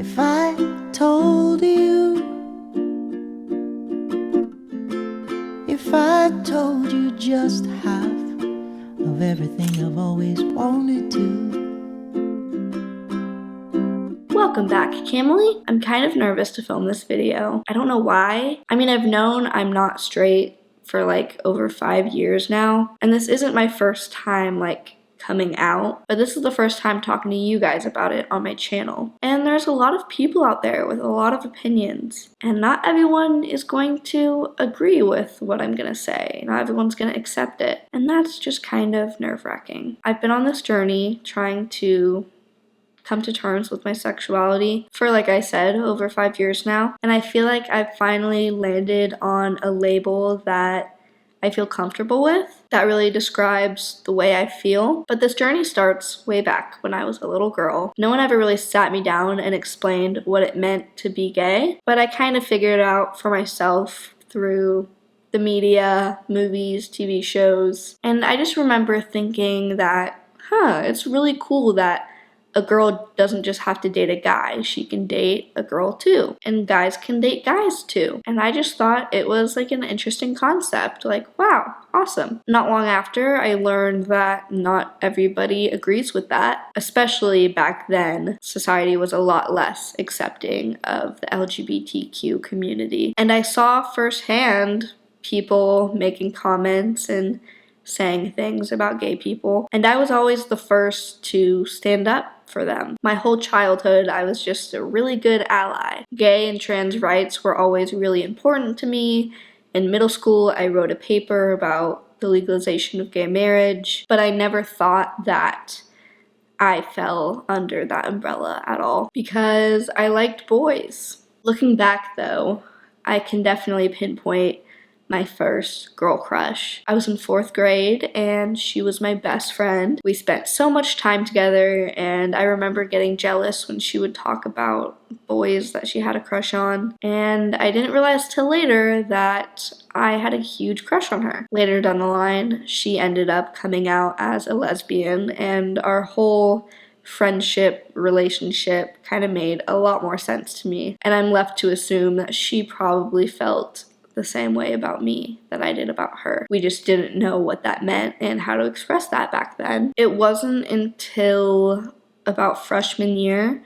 If I told you, if I told you just half of everything I've always wanted to. Welcome back, Camely. I'm kind of nervous to film this video. I don't know why. I mean, I've known I'm not straight for like over 5 years now, and this isn't my first time like coming out, but this is the first time talking to you guys about it on my channel. And there's a lot of people out there with a lot of opinions, and not everyone is going to agree with what I'm gonna say. Not everyone's gonna accept it, and that's just kind of nerve-wracking. I've been on this journey trying to come to terms with my sexuality for, like I said, over 5 years now, and I feel like I've finally landed on a label that I feel comfortable with, that really describes the way I feel. But this journey starts way back when I was a little girl. No one ever really sat me down and explained what it meant to be gay, but I kind of figured it out for myself through the media, movies, TV shows, and I just remember thinking that, it's really cool that a girl doesn't just have to date a guy, she can date a girl too. And guys can date guys too. And I just thought it was like an interesting concept. Like, wow, awesome. Not long after, I learned that not everybody agrees with that. Especially back then, society was a lot less accepting of the LGBTQ community. And I saw firsthand people making comments and saying things about gay people, and I was always the first to stand up for them. My whole childhood, I was just a really good ally. Gay and trans rights were always really important to me. In middle school, I wrote a paper about the legalization of gay marriage, but I never thought that I fell under that umbrella at all because I liked boys. Looking back though, I can definitely pinpoint my first girl crush. I was in 4th grade and she was my best friend. We spent so much time together, and I remember getting jealous when she would talk about boys that she had a crush on, and I didn't realize till later that I had a huge crush on her. Later down the line, she ended up coming out as a lesbian, and our whole friendship relationship kind of made a lot more sense to me, and I'm left to assume that she probably felt the same way about me that I did about her. We just didn't know what that meant and how to express that back then. It wasn't until about freshman year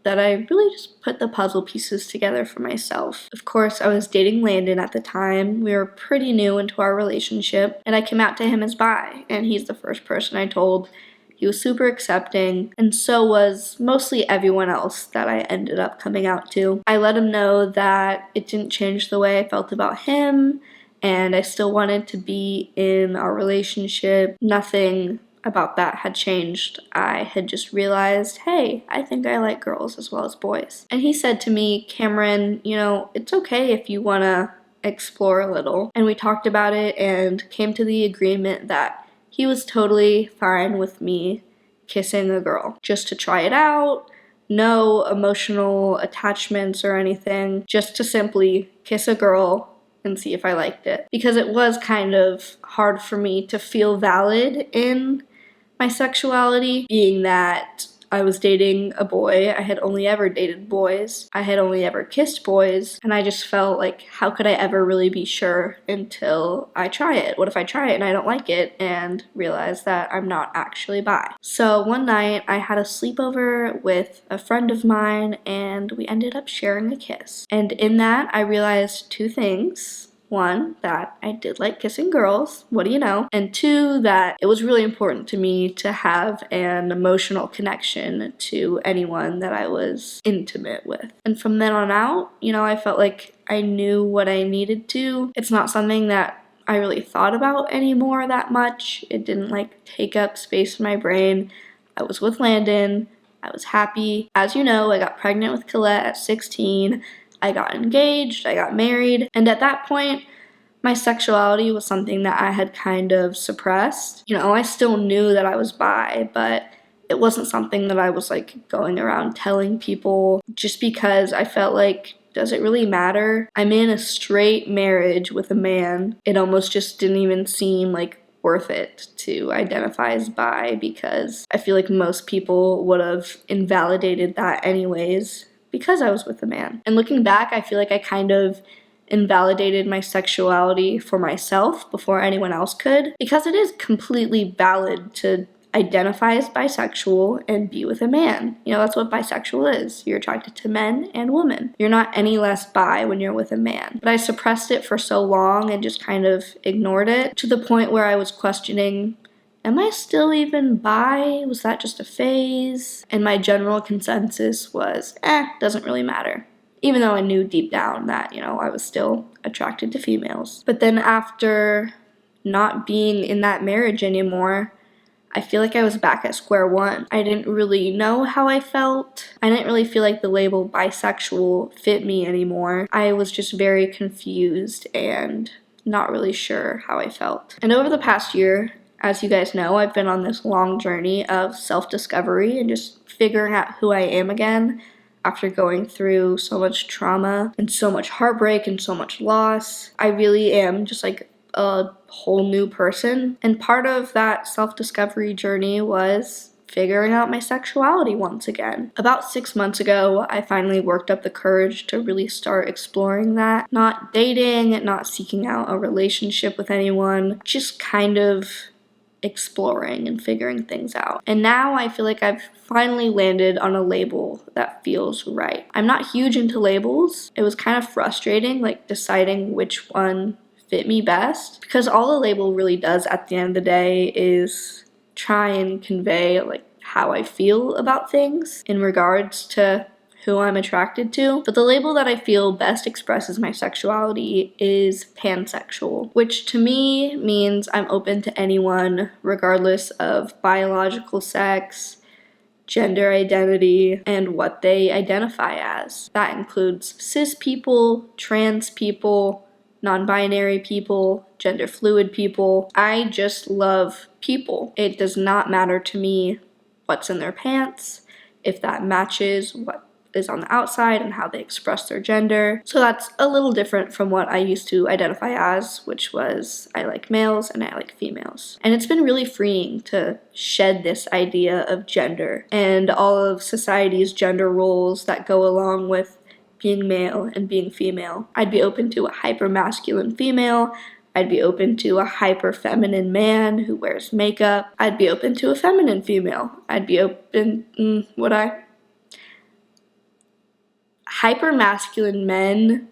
that I really just put the puzzle pieces together for myself. Of course, I was dating Landon at the time. We were pretty new into our relationship, and I came out to him as bi, and he's the first person I told. He was super accepting, and so was mostly everyone else that I ended up coming out to. I let him know that it didn't change the way I felt about him, and I still wanted to be in our relationship. Nothing about that had changed. I had just realized, hey, I think I like girls as well as boys. And he said to me, Cameron, it's okay if you want to explore a little. And we talked about it and came to the agreement that he was totally fine with me kissing a girl, just to try it out, no emotional attachments or anything, just to simply kiss a girl and see if I liked it. Because it was kind of hard for me to feel valid in my sexuality, being that I was dating a boy. I had only ever dated boys. I had only ever kissed boys. And I just felt like, how could I ever really be sure until I try it? What if I try it and I don't like it and realize that I'm not actually bi? So one night I had a sleepover with a friend of mine, and we ended up sharing a kiss. And in that, I realized 2 things. 1, that I did like kissing girls, what do you know? And 2, that it was really important to me to have an emotional connection to anyone that I was intimate with. And from then on out, I felt like I knew what I needed to. It's not something that I really thought about anymore that much. It didn't take up space in my brain. I was with Landon. I was happy. As you know, I got pregnant with Colette at 16. I got engaged, I got married, and at that point, my sexuality was something that I had kind of suppressed. I still knew that I was bi, but it wasn't something that I was going around telling people, just because I felt like, does it really matter? I'm in a straight marriage with a man. It almost just didn't even seem worth it to identify as bi, because I feel like most people would have invalidated that anyways, because I was with a man. And looking back, I feel like I kind of invalidated my sexuality for myself before anyone else could, because it is completely valid to identify as bisexual and be with a man. You know, that's what bisexual is. You're attracted to men and women. You're not any less bi when you're with a man. But I suppressed it for so long and just kind of ignored it to the point where I was questioning, am I still even bi? Was that just a phase? And my general consensus was, doesn't really matter. Even though I knew deep down that, I was still attracted to females. But then after not being in that marriage anymore, I feel like I was back at square one. I didn't really know how I felt. I didn't really feel like the label bisexual fit me anymore. I was just very confused and not really sure how I felt. And over the past year, as you guys know, I've been on this long journey of self-discovery and just figuring out who I am again after going through so much trauma and so much heartbreak and so much loss. I really am just like a whole new person. And part of that self-discovery journey was figuring out my sexuality once again. About 6 months ago, I finally worked up the courage to really start exploring that. Not dating, not seeking out a relationship with anyone, just kind of exploring and figuring things out. And now I feel like I've finally landed on a label that feels right. I'm not huge into labels. It was kind of frustrating, like deciding which one fit me best, because all the label really does at the end of the day is try and convey like how I feel about things in regards to who I'm attracted to. But the label that I feel best expresses my sexuality is pansexual, which to me means I'm open to anyone regardless of biological sex, gender identity, and what they identify as. That includes cis people, trans people, non-binary people, gender fluid people. I just love people. It does not matter to me what's in their pants, if that matches what is on the outside and how they express their gender. So that's a little different from what I used to identify as, which was I like males and I like females. And it's been really freeing to shed this idea of gender and all of society's gender roles that go along with being male and being female. I'd be open to a hyper-masculine female. I'd be open to a hyper-feminine man who wears makeup. I'd be open to a feminine female. I'd be open, hyper-masculine men,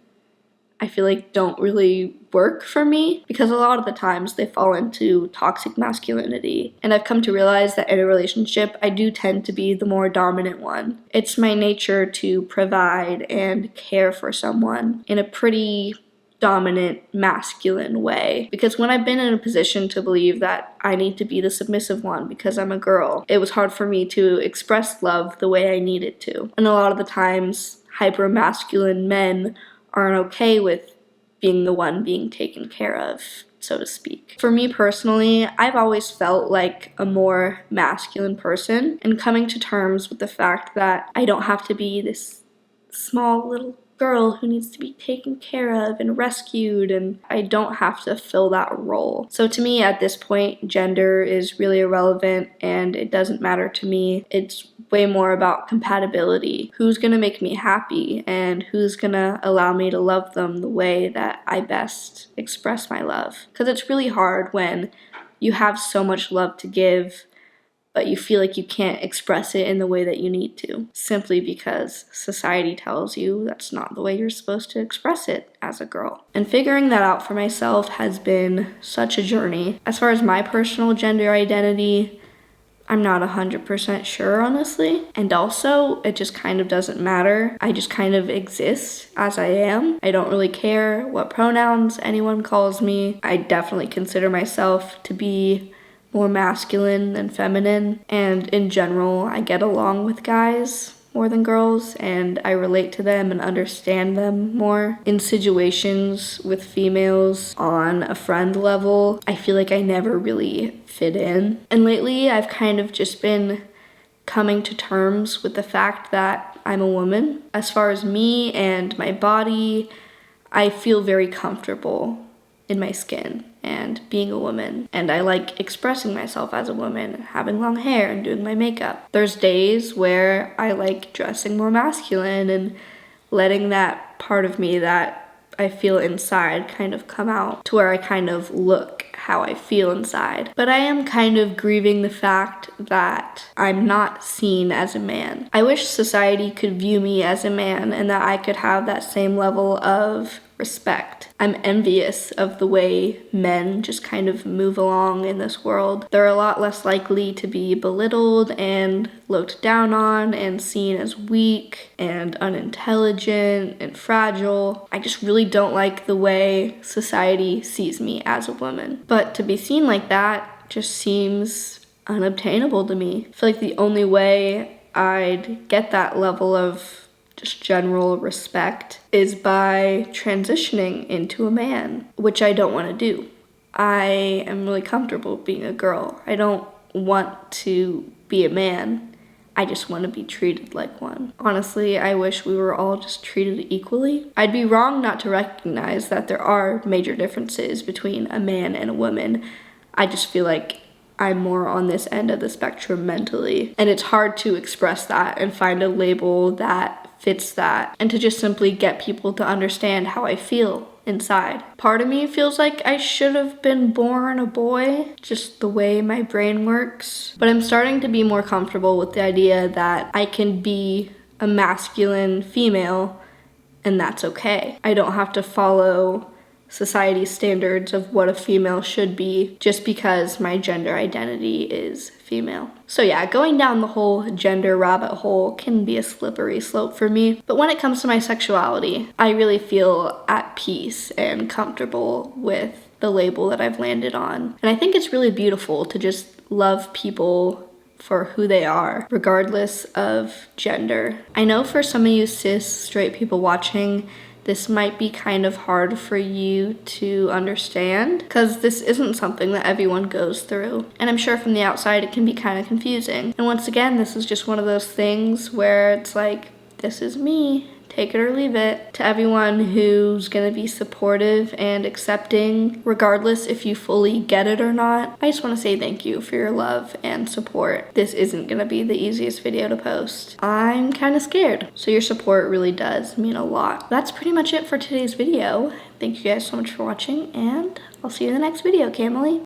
I feel like don't really work for me because a lot of the times they fall into toxic masculinity. And I've come to realize that in a relationship, I do tend to be the more dominant one. It's my nature to provide and care for someone in a pretty dominant masculine way, because when I've been in a position to believe that I need to be the submissive one because I'm a girl, it was hard for me to express love the way I needed to. And a lot of the times, hyper-masculine men aren't okay with being the one being taken care of, so to speak. For me personally, I've always felt like a more masculine person, and coming to terms with the fact that I don't have to be this small little girl who needs to be taken care of and rescued, and I don't have to fill that role. So to me, at this point, gender is really irrelevant and it doesn't matter to me. It's way more about compatibility. Who's gonna make me happy and who's gonna allow me to love them the way that I best express my love. Because it's really hard when you have so much love to give, but you feel like you can't express it in the way that you need to, simply because society tells you that's not the way you're supposed to express it as a girl. And figuring that out for myself has been such a journey. As far as my personal gender identity, I'm not 100% sure, honestly. And also, it just kind of doesn't matter. I just kind of exist as I am. I don't really care what pronouns anyone calls me. I definitely consider myself to be more masculine than feminine, and in general, I get along with guys more than girls, and I relate to them and understand them more. In situations with females on a friend level, I feel like I never really fit in. And lately, I've kind of just been coming to terms with the fact that I'm a woman. As far as me and my body, I feel very comfortable in my skin and being a woman. And I like expressing myself as a woman, having long hair and doing my makeup. There's days where I like dressing more masculine and letting that part of me that I feel inside kind of come out to where I kind of look how I feel inside. But I am kind of grieving the fact that I'm not seen as a man. I wish society could view me as a man and that I could have that same level of respect. I'm envious of the way men just kind of move along in this world. They're a lot less likely to be belittled and looked down on and seen as weak and unintelligent and fragile. I just really don't like the way society sees me as a woman. But to be seen like that just seems unobtainable to me. I feel like the only way I'd get that level of just general respect is by transitioning into a man, which I don't want to do. I am really comfortable being a girl. I don't want to be a man. I just want to be treated like one. Honestly, I wish we were all just treated equally. I'd be wrong not to recognize that there are major differences between a man and a woman. I just feel like I'm more on this end of the spectrum mentally, and it's hard to express that and find a label that fits that, and to just simply get people to understand how I feel inside. Part of me feels like I should have been born a boy, just the way my brain works. But I'm starting to be more comfortable with the idea that I can be a masculine female, and that's okay. I don't have to follow society's standards of what a female should be just because my gender identity is female. So yeah, going down the whole gender rabbit hole can be a slippery slope for me. But when it comes to my sexuality, I really feel at peace and comfortable with the label that I've landed on. And I think it's really beautiful to just love people for who they are, regardless of gender. I know for some of you cis straight people watching, this might be kind of hard for you to understand because this isn't something that everyone goes through. And I'm sure from the outside it can be kind of confusing. And once again, this is just one of those things where it's like, this is me, take it or leave it. To everyone who's gonna be supportive and accepting, regardless if you fully get it or not, I just wanna say thank you for your love and support. This isn't gonna be the easiest video to post. I'm kinda scared, so your support really does mean a lot. That's pretty much it for today's video. Thank you guys so much for watching, and I'll see you in the next video, Camille.